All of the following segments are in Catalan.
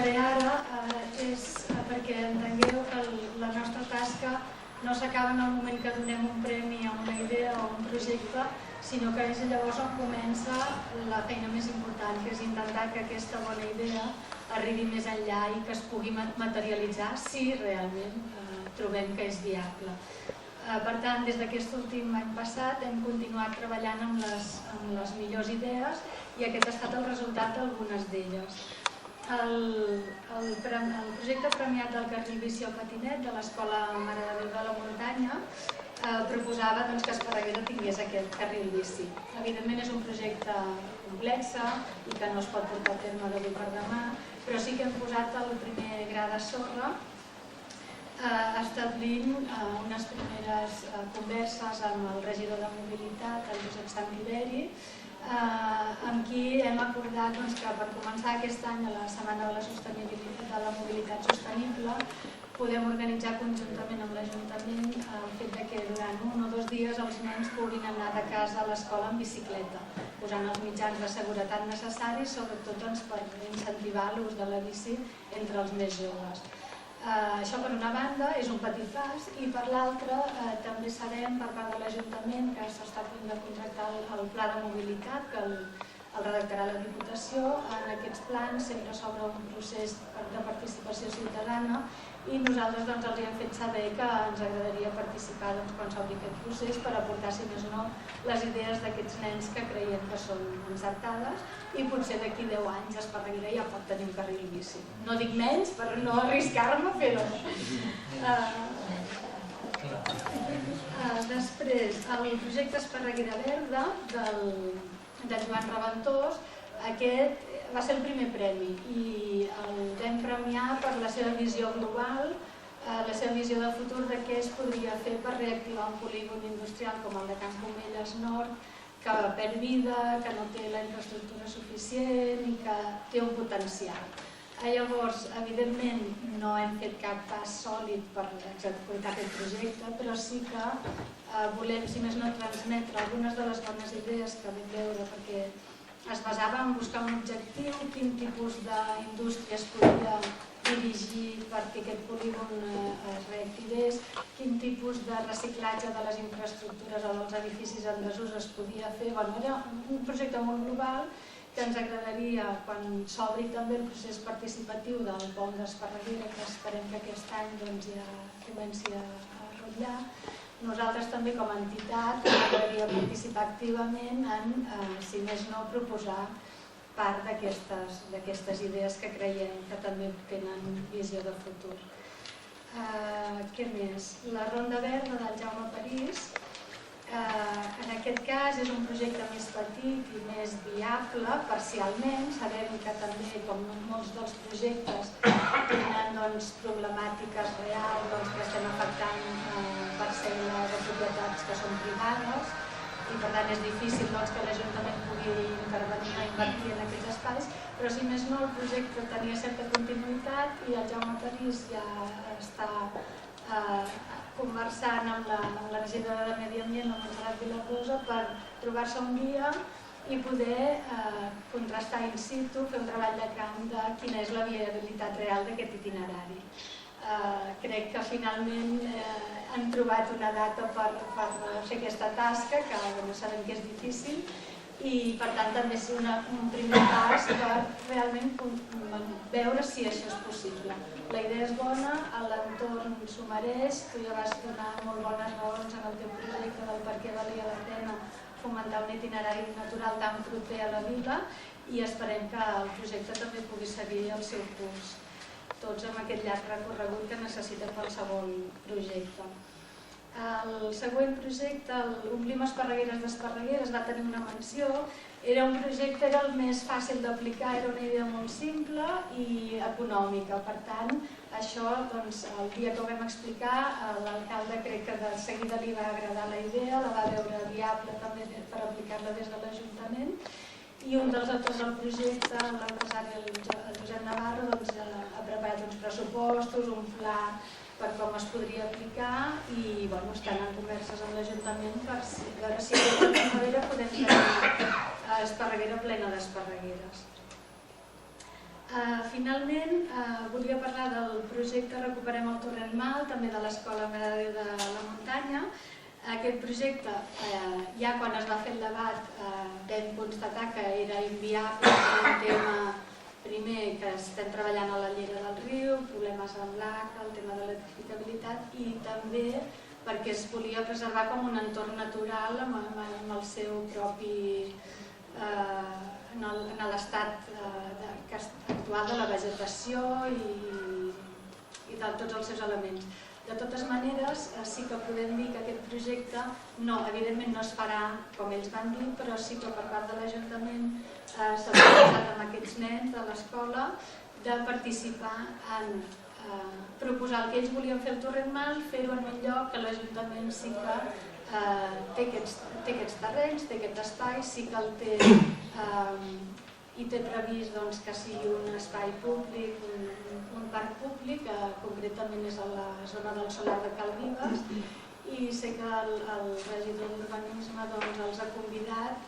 faré ara és perquè entengueu que la nostra tasca no s'acaba en el moment que donem un premi a una idea o un projecte, sinó que és llavors on comença la feina més important, que és intentar que aquesta bona idea arribi més enllà i que es pugui materialitzar si realment trobem que és viable. Per tant, des d'aquest últim any passat hem continuat treballant amb les millors idees i aquest ha estat el resultat d'algunes d'elles. El projecte premiat del carril bici al patinet de l'Escola Mare de Déu de la Muntanya proposava que Esparreguera tingués aquest carril bici. Evidentment és un projecte complex i que no es pot portar a terme d'avui per demà, però sí que hem posat el primer gra de sorra establint unes primeres converses amb el regidor de mobilitat, el Josep Santiberi, amb qui hem acordat que per començar aquest any a la Setmana de la Sostenibilitat de la Mobilitat Sostenible podem organitzar conjuntament amb l'Ajuntament el fet que durant 1 o 2 dies els nens puguin anar de casa a l'escola en bicicleta, posant els mitjans de seguretat necessaris, sobretot per incentivar l'ús de la bici entre els més joves. Això per una banda és un petit pas i per l'altra també sabem per part de l'Ajuntament que s'està a punt de contractar el pla de mobilitat que el redactarà la Diputació. En aquests plans sempre s'obre un procés de participació ciutadana i nosaltres els hem fet saber que ens agradaria participar quan s'obri aquest procés per aportar, si més no, les idees d'aquests nens que creiem que són encertades i potser d'aquí 10 anys Esparreguera ja pot tenir un carril bici. No dic menys per no arriscar-me, però... Després, el projecte Esparreguera Verda de Joan Raventós, aquest va ser el primer premi i el vam premiar per la seva visió global, la seva visió de futur de què es podria fer per reactivar un polígon industrial com el de Can Comelles Nord, que perd vida, que no té la infraestructura suficient i que té un potencial. Llavors, evidentment, no hem fet cap pas sòlid per executar aquest projecte, però sí que volem, si més no, transmetre algunes de les bones idees que vam veure, perquè es basava en buscar un objectiu, quin tipus d'indústria es podia dirigir perquè aquest polígon es reactivés, quin tipus de reciclatge de les infraestructures o dels edificis en desús es podia fer. Era un projecte molt global que ens agradaria, quan s'obri també el procés participatiu del pont d'Esparreguera, que esperem que aquest any ja comenci a rotllar, nosaltres també com a entitat ens agradaria participar activament en, si més no, proposar part d'aquestes idees que creiem que també tenen visió de futur. Què més? La Ronda Verda del Jaume París, en aquest cas és un projecte més petit i més viable parcialment. Sabem que també, com molts dels projectes, tenen problemàtiques reals que estem afectant parcel·les o propietats que són privades i per tant és difícil que l'Ajuntament pugui intervenir o invertir en aquests espais, però si més no el projecte tenia certa continuïtat i el Jaume París ja està conversant amb la regidora de Medi Ambient, la Montserrat Vilarrosa, per trobar-se un dia i poder contrastar in situ, fer un treball de camp de quina és la viabilitat real d'aquest itinerari. Crec que finalment han trobat una data per fer aquesta tasca, que sabem que és difícil, i per tant també és un primer pas per realment veure si això és possible. La idea és bona, l'entorn s'ho mereix, tu ja vas donar molt bones raons en el teu projecte del per què valia la pena fomentar un itinerari natural tan proper a la vila i esperem que el projecte també pugui seguir el seu curs, tots amb aquest llarg recorregut que necessita qualsevol projecte. El següent projecte, l'Omplim Esparregueres d'Esparregueres, va tenir una menció. Era un projecte, era el més fàcil d'aplicar, era una idea molt simple i econòmica. Per tant, això, el dia que ho vam explicar, l'alcalde crec que de seguida li va agradar la idea, la va veure viable també per aplicar-la des de l'Ajuntament. I un dels autors del projecte, l'empresari Josep Navarro, ha preparat uns pressupostos, un pla per com es podria aplicar i estan en converses amb l'Ajuntament per veure si a la primavera podem tenir Esparreguera plena d'esparregueres. Finalment, volia parlar del projecte Recuperem el Torrent Mal, també de l'Escola Mare de Déu de la Muntanya. Aquest projecte, ja quan es va fer el debat, vam constatar que era inviable per un tema, primer, que estem treballant a la llera del riu, problemes amb l'aca, el tema de l'edificabilitat, i també perquè es volia preservar com un entorn natural amb el seu propi... en l'estat actual de la vegetació i de tots els seus elements. De totes maneres, sí que podem dir que aquest projecte, evidentment no es farà com ells van dir, però sí que per part de l'Ajuntament s'ha proposat amb aquests nens de l'escola de participar en proposar el que ells volien fer al Torrent Mal, fer-ho en un lloc que l'Ajuntament sí que té aquests terrenys, té aquests espais, sí que el té i té previst que sigui un espai públic, un parc públic, que concretament és a la zona del solar de Cal Vives, i sé que el regidor d'Urbanisme els ha convidat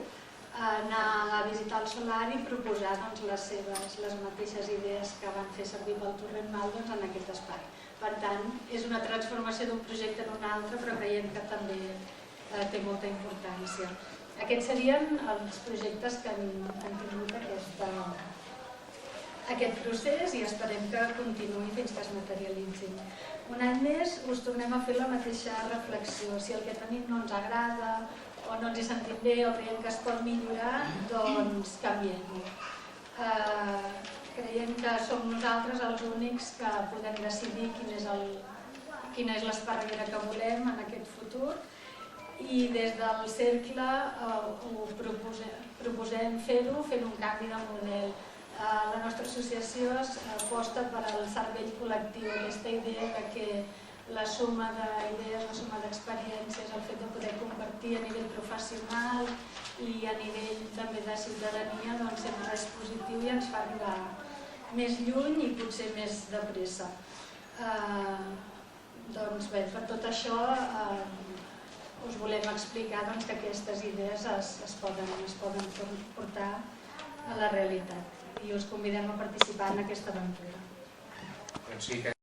a anar a visitar el solar i proposar les mateixes idees que van fer servir pel Torrent Mal en aquest espai. Per tant, és una transformació d'un projecte en un altre, però creiem que també té molta importància. Aquests serien els projectes que han tingut aquest procés i esperem que continuï fins que es materialitzin. Un any més us tornem a fer la mateixa reflexió. Si el que tenim no ens agrada o no ens hi sentim bé o creiem que es pot millorar, doncs canviem-ho. Creiem que som nosaltres els únics que podem decidir quina és l'esparreguera que volem en aquest futur, i des del cercle proposem fer-ho, fent un canvi de model. La nostra associació aposta per al cervell col·lectiu, aquesta idea que la suma d'idees, la suma d'experiències, el fet de poder compartir a nivell professional i a nivell també de ciutadania sempre és positiu i ens fa arribar més lluny i potser més de pressa. Doncs bé, per tot això us volem explicar que aquestes idees es poden portar a la realitat i us convidem a participar en aquesta aventura. Doncs sí que